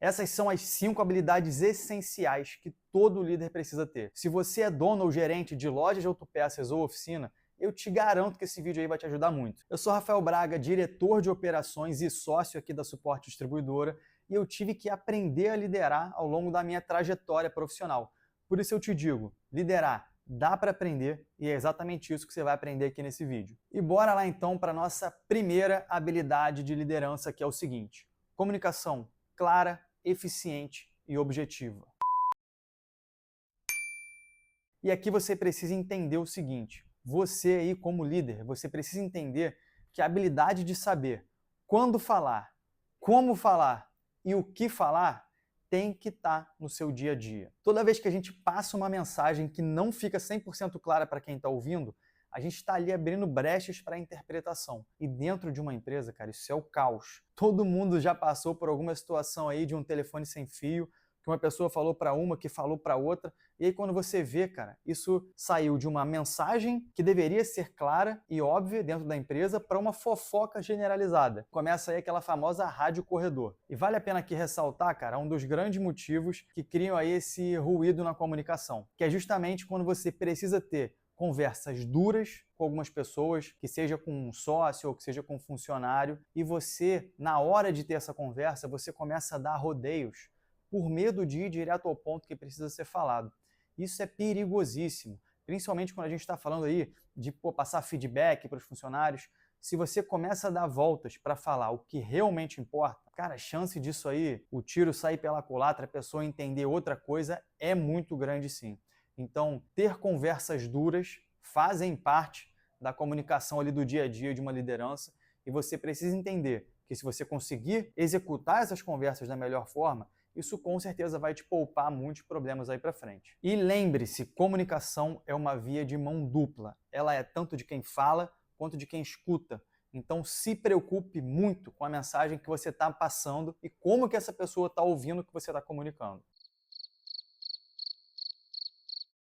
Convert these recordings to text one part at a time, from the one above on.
Essas são as 5 habilidades essenciais que todo líder precisa ter. Se você é dono ou gerente de loja de autopeças ou oficina, eu te garanto que esse vídeo aí vai te ajudar muito. Eu sou Rafael Braga, diretor de operações e sócio aqui da Suporte Distribuidora, e eu tive que aprender a liderar ao longo da minha trajetória profissional. Por isso eu te digo, liderar dá para aprender e é exatamente isso que você vai aprender aqui nesse vídeo. E bora lá então para a nossa primeira habilidade de liderança, que é o seguinte: comunicação clara, eficiente e objetiva. E aqui você precisa entender o seguinte: você aí como líder, você precisa entender que a habilidade de saber quando falar, como falar e o que falar tem que estar no seu dia a dia. Toda vez que a gente passa uma mensagem que não fica 100% clara para quem está ouvindo, a gente está ali abrindo brechas para a interpretação. E dentro de uma empresa, cara, isso é o caos. Todo mundo já passou por alguma situação aí de um telefone sem fio, que uma pessoa falou para uma, que falou para outra, e aí quando você vê, cara, isso saiu de uma mensagem que deveria ser clara e óbvia dentro da empresa para uma fofoca generalizada. Começa aí aquela famosa rádio corredor. E vale a pena aqui ressaltar, cara, um dos grandes motivos que criam aí esse ruído na comunicação, que é justamente quando você precisa ter conversas duras com algumas pessoas, que seja com um sócio ou que seja com um funcionário, e você, na hora de ter essa conversa, você começa a dar rodeios por medo de ir direto ao ponto que precisa ser falado. Isso é perigosíssimo, principalmente quando a gente está falando aí de passar feedback para os funcionários. Se você começa a dar voltas para falar o que realmente importa, cara, a chance disso aí, o tiro sair pela culatra, a pessoa entender outra coisa, é muito grande sim. Então, ter conversas duras fazem parte da comunicação ali do dia a dia de uma liderança, e você precisa entender que se você conseguir executar essas conversas da melhor forma, isso com certeza vai te poupar muitos problemas aí para frente. E lembre-se, comunicação é uma via de mão dupla. Ela é tanto de quem fala quanto de quem escuta. Então se preocupe muito com a mensagem que você está passando e como que essa pessoa está ouvindo o que você está comunicando.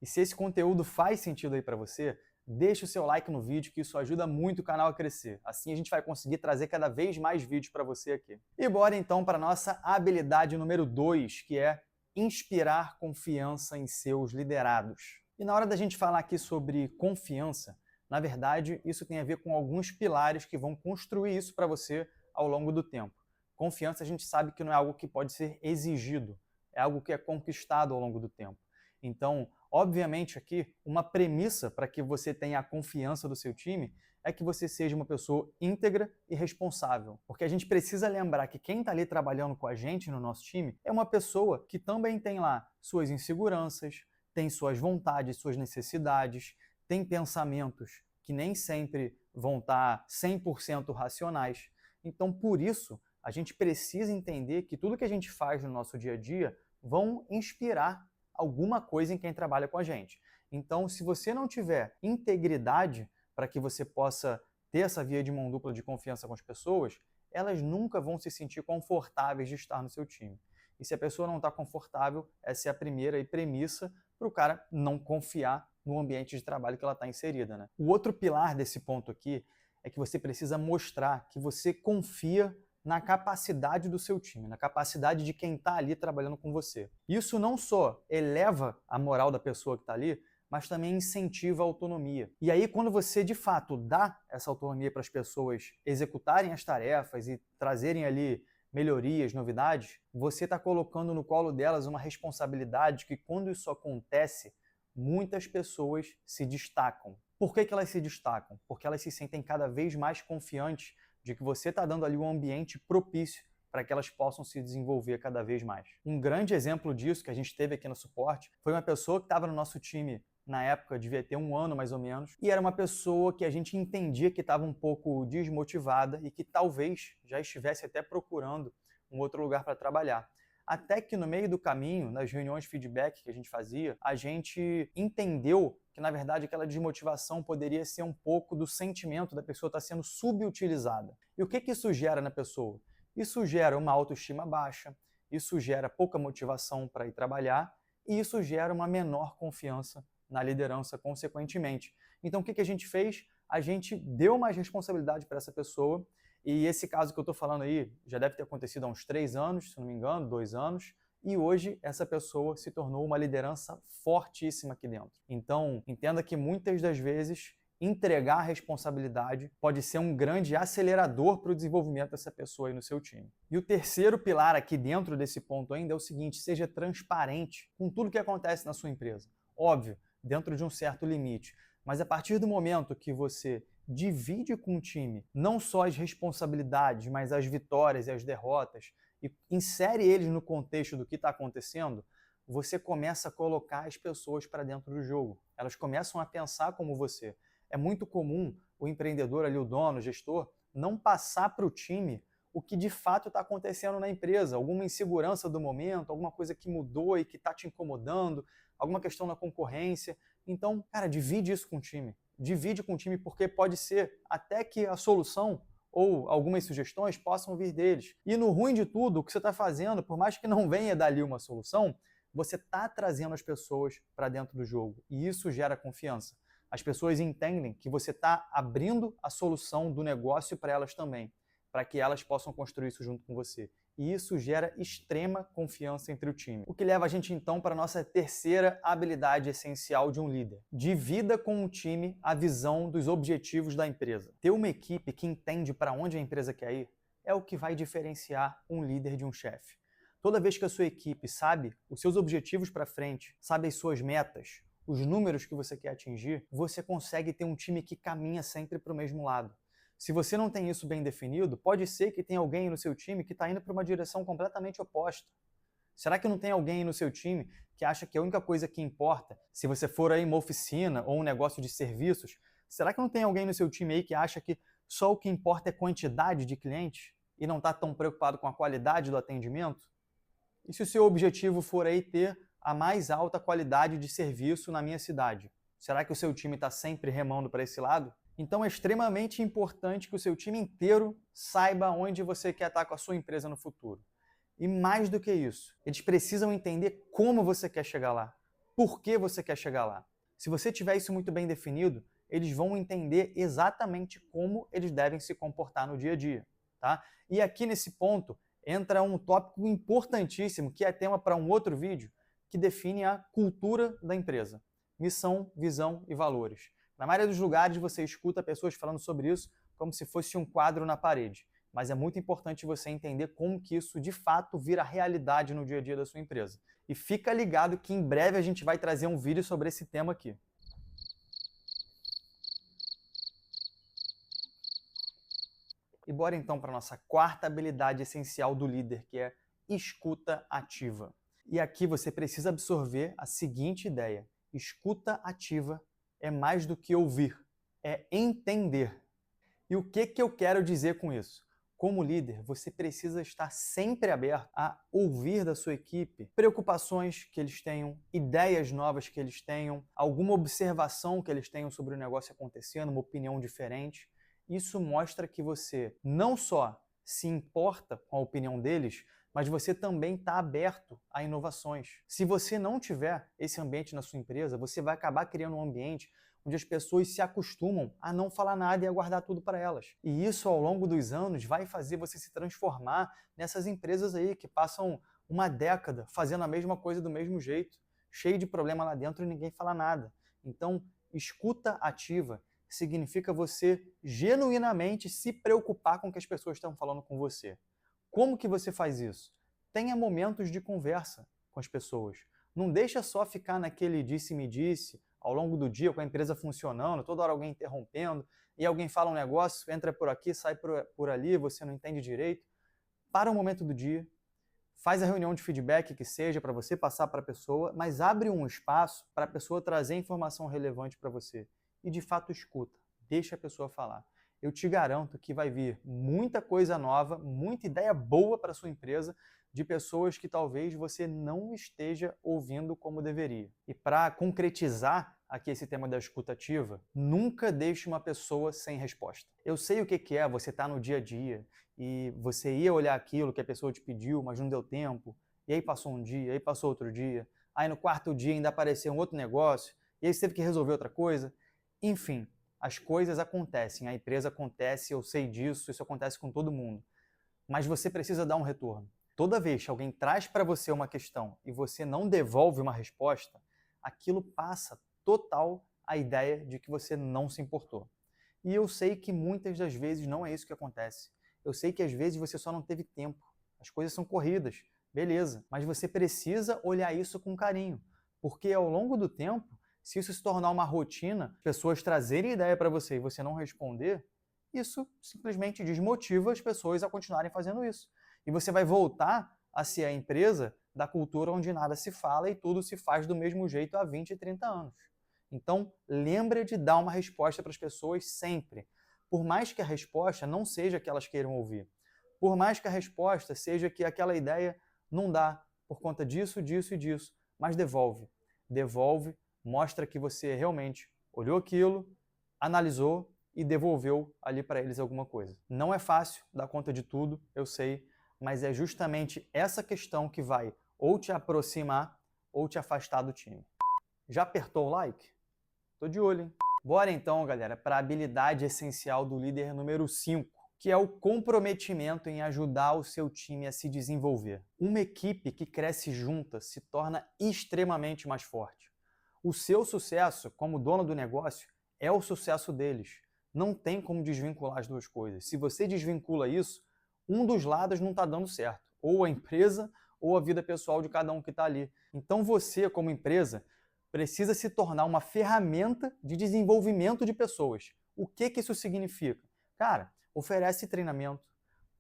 E se esse conteúdo faz sentido aí para você, deixe o seu like no vídeo, que isso ajuda muito o canal a crescer. Assim a gente vai conseguir trazer cada vez mais vídeos para você aqui. E bora então para a nossa habilidade número 2, que é inspirar confiança em seus liderados. E na hora da gente falar aqui sobre confiança, na verdade, isso tem a ver com alguns pilares que vão construir isso para você ao longo do tempo. Confiança a gente sabe que não é algo que pode ser exigido, é algo que é conquistado ao longo do tempo. Então, obviamente aqui, uma premissa para que você tenha a confiança do seu time é que você seja uma pessoa íntegra e responsável. Porque a gente precisa lembrar que quem está ali trabalhando com a gente no nosso time é uma pessoa que também tem lá suas inseguranças, tem suas vontades, suas necessidades, tem pensamentos que nem sempre vão estar 100% racionais. Então, por isso, a gente precisa entender que tudo que a gente faz no nosso dia a dia vão inspirar alguma coisa em quem trabalha com a gente. Então, se você não tiver integridade para que você possa ter essa via de mão dupla de confiança com as pessoas, elas nunca vão se sentir confortáveis de estar no seu time. E se a pessoa não está confortável, essa é a primeira premissa para o cara não confiar no ambiente de trabalho que ela está inserida, né? O outro pilar desse ponto aqui é que você precisa mostrar que você confia na capacidade do seu time, na capacidade de quem está ali trabalhando com você. Isso não só eleva a moral da pessoa que está ali, mas também incentiva a autonomia. E aí, quando você, de fato, dá essa autonomia para as pessoas executarem as tarefas e trazerem ali melhorias, novidades, você está colocando no colo delas uma responsabilidade que, quando isso acontece, muitas pessoas se destacam. Por que elas se destacam? Porque elas se sentem cada vez mais confiantes de que você está dando ali um ambiente propício para que elas possam se desenvolver cada vez mais. Um grande exemplo disso que a gente teve aqui no suporte foi uma pessoa que estava no nosso time na época, devia ter 1 ano mais ou menos, e era uma pessoa que a gente entendia que estava um pouco desmotivada e que talvez já estivesse até procurando um outro lugar para trabalhar. Até que no meio do caminho, nas reuniões de feedback que a gente fazia, a gente entendeu que, na verdade, aquela desmotivação poderia ser um pouco do sentimento da pessoa estar sendo subutilizada. E o que isso gera na pessoa? Isso gera uma autoestima baixa, isso gera pouca motivação para ir trabalhar e isso gera uma menor confiança na liderança, consequentemente. Então, o que a gente fez? A gente deu mais responsabilidade para essa pessoa E esse caso que eu estou falando aí já deve ter acontecido há uns 3 anos, se não me engano, 2 anos, e hoje essa pessoa se tornou uma liderança fortíssima aqui dentro. Então, entenda que muitas das vezes entregar a responsabilidade pode ser um grande acelerador para o desenvolvimento dessa pessoa aí no seu time. E o terceiro pilar aqui dentro desse ponto ainda é o seguinte: seja transparente com tudo que acontece na sua empresa. Óbvio, dentro de um certo limite, mas a partir do momento que você divide com o time não só as responsabilidades, mas as vitórias e as derrotas, e insere eles no contexto do que está acontecendo, você começa a colocar as pessoas para dentro do jogo. Elas começam a pensar como você. É muito comum o empreendedor ali, o dono, o gestor, não passar para o time o que de fato está acontecendo na empresa, alguma insegurança do momento, alguma coisa que mudou e que está te incomodando, alguma questão na concorrência. Então, cara, divide isso com o time. Divide com o time, porque pode ser até que a solução ou algumas sugestões possam vir deles. E no ruim de tudo, o que você está fazendo, por mais que não venha dali uma solução, você está trazendo as pessoas para dentro do jogo. E isso gera confiança. As pessoas entendem que você está abrindo a solução do negócio para elas também, para que elas possam construir isso junto com você. E isso gera extrema confiança entre o time. O que leva a gente então para a nossa terceira habilidade essencial de um líder. Divida com o time a visão dos objetivos da empresa. Ter uma equipe que entende para onde a empresa quer ir é o que vai diferenciar um líder de um chefe. Toda vez que a sua equipe sabe os seus objetivos para frente, sabe as suas metas, os números que você quer atingir, você consegue ter um time que caminha sempre para o mesmo lado. Se você não tem isso bem definido, pode ser que tenha alguém no seu time que está indo para uma direção completamente oposta. Será que não tem alguém no seu time que acha que a única coisa que importa, se você for aí uma oficina ou um negócio de serviços, será que não tem alguém no seu time aí que acha que só o que importa é quantidade de clientes e não está tão preocupado com a qualidade do atendimento? E se o seu objetivo for aí ter a mais alta qualidade de serviço na minha cidade, será que o seu time está sempre remando para esse lado? Então é extremamente importante que o seu time inteiro saiba onde você quer estar com a sua empresa no futuro. E mais do que isso, eles precisam entender como você quer chegar lá, por que você quer chegar lá. Se você tiver isso muito bem definido, eles vão entender exatamente como eles devem se comportar no dia a dia. Tá? E aqui nesse ponto entra um tópico importantíssimo, que é tema para um outro vídeo, que define a cultura da empresa. Missão, visão e valores. Na maioria dos lugares você escuta pessoas falando sobre isso como se fosse um quadro na parede, mas é muito importante você entender como que isso de fato vira realidade no dia a dia da sua empresa. E fica ligado que em breve a gente vai trazer um vídeo sobre esse tema aqui. E bora então para a nossa quarta habilidade essencial do líder, que é escuta ativa. E aqui você precisa absorver a seguinte ideia: escuta ativa é mais do que ouvir, é entender. E o que eu quero dizer com isso? Como líder, você precisa estar sempre aberto a ouvir da sua equipe preocupações que eles tenham, ideias novas que eles tenham, alguma observação que eles tenham sobre o negócio acontecendo, uma opinião diferente. Isso mostra que você não só se importa com a opinião deles, mas você também está aberto a inovações. Se você não tiver esse ambiente na sua empresa, você vai acabar criando um ambiente onde as pessoas se acostumam a não falar nada e a guardar tudo para elas. E isso, ao longo dos anos, vai fazer você se transformar nessas empresas aí que passam uma década fazendo a mesma coisa do mesmo jeito, cheio de problema lá dentro e ninguém fala nada. Então, escuta ativa significa você genuinamente se preocupar com o que as pessoas estão falando com você. Como que você faz isso? Tenha momentos de conversa com as pessoas. Não deixa só ficar naquele disse-me-disse ao longo do dia com a empresa funcionando, toda hora alguém interrompendo, e alguém fala um negócio, entra por aqui, sai por ali, você não entende direito. Para o momento do dia, faz a reunião de feedback que seja para você passar para a pessoa, mas abre um espaço para a pessoa trazer informação relevante para você. E de fato escuta, deixa a pessoa falar. Eu te garanto que vai vir muita coisa nova, muita ideia boa para a sua empresa, de pessoas que talvez você não esteja ouvindo como deveria. E para concretizar aqui esse tema da escuta ativa, nunca deixe uma pessoa sem resposta. Eu sei o que é você estar no dia a dia e você ia olhar aquilo que a pessoa te pediu, mas não deu tempo, e aí passou um dia, aí passou outro dia, aí no quarto dia ainda apareceu um outro negócio, e aí você teve que resolver outra coisa. Enfim, as coisas acontecem, a empresa acontece, eu sei disso, isso acontece com todo mundo. Mas você precisa dar um retorno. Toda vez que alguém traz para você uma questão e você não devolve uma resposta, aquilo passa total a ideia de que você não se importou. E eu sei que muitas das vezes não é isso que acontece. Eu sei que às vezes você só não teve tempo. As coisas são corridas, beleza. Mas você precisa olhar isso com carinho. Porque ao longo do tempo, se isso se tornar uma rotina, pessoas trazerem ideia para você e você não responder, isso simplesmente desmotiva as pessoas a continuarem fazendo isso. E você vai voltar a ser a empresa da cultura onde nada se fala e tudo se faz do mesmo jeito há 20 e 30 anos. Então, lembre de dar uma resposta para as pessoas sempre. Por mais que a resposta não seja a que elas queiram ouvir. Por mais que a resposta seja que aquela ideia não dá por conta disso, disso e disso. Mas devolve. Devolve, mostra que você realmente olhou aquilo, analisou e devolveu ali para eles alguma coisa. Não é fácil dar conta de tudo, eu sei, mas é justamente essa questão que vai ou te aproximar ou te afastar do time. Já apertou o like? Tô de olho, hein? Bora então, galera, para a habilidade essencial do líder número 5, que é o comprometimento em ajudar o seu time a se desenvolver. Uma equipe que cresce junta se torna extremamente mais forte. O seu sucesso como dono do negócio é o sucesso deles. Não tem como desvincular as duas coisas. Se você desvincula isso, um dos lados não está dando certo. Ou a empresa ou a vida pessoal de cada um que está ali. Então você, como empresa, precisa se tornar uma ferramenta de desenvolvimento de pessoas. O que isso significa? Cara, oferece treinamento,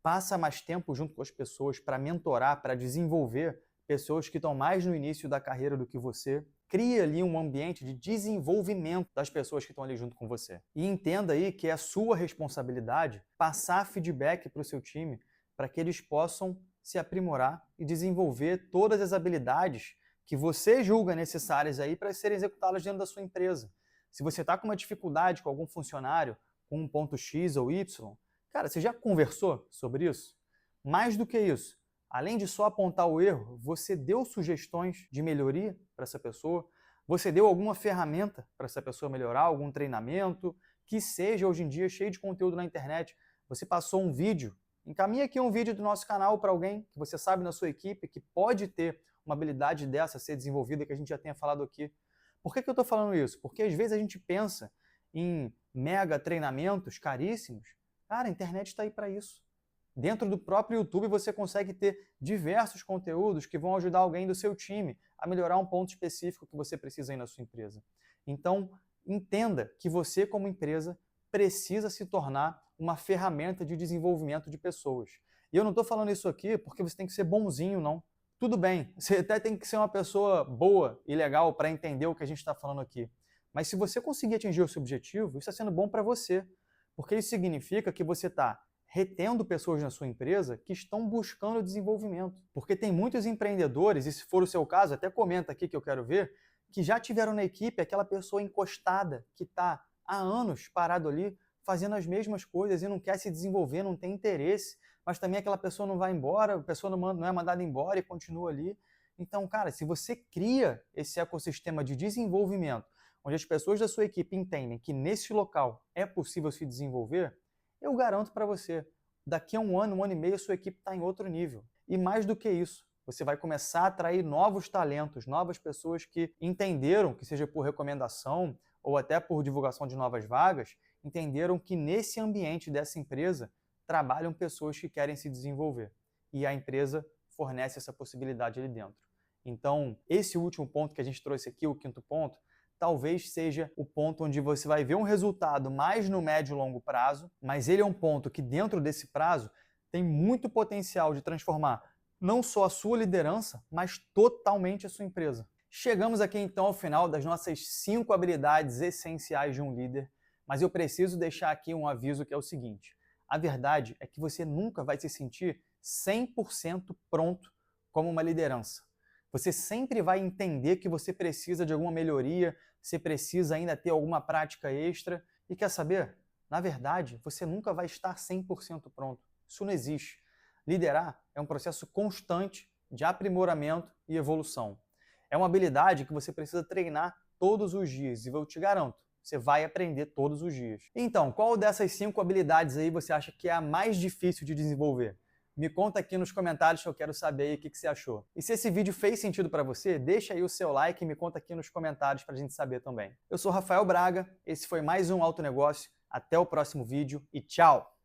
passa mais tempo junto com as pessoas para mentorar, para desenvolver pessoas que estão mais no início da carreira do que você. Cria ali um ambiente de desenvolvimento das pessoas que estão ali junto com você. E entenda aí que é sua responsabilidade passar feedback para o seu time para que eles possam se aprimorar e desenvolver todas as habilidades que você julga necessárias aí para serem executadas dentro da sua empresa. Se você está com uma dificuldade com algum funcionário, com um ponto X ou Y, cara, você já conversou sobre isso? Mais do que isso, além de só apontar o erro, você deu sugestões de melhoria para essa pessoa? Você deu alguma ferramenta para essa pessoa melhorar, algum treinamento, que seja hoje em dia cheio de conteúdo na internet? Você passou um vídeo? Encaminha aqui um vídeo do nosso canal para alguém que você sabe na sua equipe que pode ter uma habilidade dessa ser desenvolvida, que a gente já tenha falado aqui. Por que eu estou falando isso? Porque às vezes a gente pensa em mega treinamentos caríssimos. Cara, a internet está aí para isso. Dentro do próprio YouTube você consegue ter diversos conteúdos que vão ajudar alguém do seu time a melhorar um ponto específico que você precisa aí na sua empresa. Então, entenda que você, como empresa, precisa se tornar uma ferramenta de desenvolvimento de pessoas. E eu não estou falando isso aqui porque você tem que ser bonzinho, não. Tudo bem, você até tem que ser uma pessoa boa e legal para entender o que a gente está falando aqui. Mas se você conseguir atingir o seu objetivo, isso está sendo bom para você. Porque isso significa que você está retendo pessoas na sua empresa que estão buscando desenvolvimento. Porque tem muitos empreendedores, e se for o seu caso, até comenta aqui que eu quero ver, que já tiveram na equipe aquela pessoa encostada, que está há anos parado ali, fazendo as mesmas coisas e não quer se desenvolver, não tem interesse, mas também aquela pessoa não vai embora, a pessoa não é mandada embora e continua ali. Então, cara, se você cria esse ecossistema de desenvolvimento, onde as pessoas da sua equipe entendem que nesse local é possível se desenvolver, eu garanto para você, daqui a um ano e meio, a sua equipe está em outro nível. E mais do que isso, você vai começar a atrair novos talentos, novas pessoas que entenderam, que seja por recomendação ou até por divulgação de novas vagas, entenderam que nesse ambiente dessa empresa trabalham pessoas que querem se desenvolver. E a empresa fornece essa possibilidade ali dentro. Então, esse último ponto que a gente trouxe aqui, o quinto ponto, talvez seja o ponto onde você vai ver um resultado mais no médio e longo prazo, mas ele é um ponto que dentro desse prazo tem muito potencial de transformar não só a sua liderança, mas totalmente a sua empresa. Chegamos aqui então ao final das nossas 5 habilidades essenciais de um líder, mas eu preciso deixar aqui um aviso que é o seguinte: a verdade é que você nunca vai se sentir 100% pronto como uma liderança. Você sempre vai entender que você precisa de alguma melhoria, você precisa ainda ter alguma prática extra. E quer saber? Na verdade, você nunca vai estar 100% pronto. Isso não existe. Liderar é um processo constante de aprimoramento e evolução. É uma habilidade que você precisa treinar todos os dias. E eu te garanto, Você vai aprender todos os dias. Então, qual dessas 5 habilidades aí você acha que é a mais difícil de desenvolver? Me conta aqui nos comentários que eu quero saber aí o que você achou. E se esse vídeo fez sentido para você, deixa aí o seu like e me conta aqui nos comentários para a gente saber também. Eu sou Rafael Braga, esse foi mais um Alto Negócio. Até o próximo vídeo e tchau!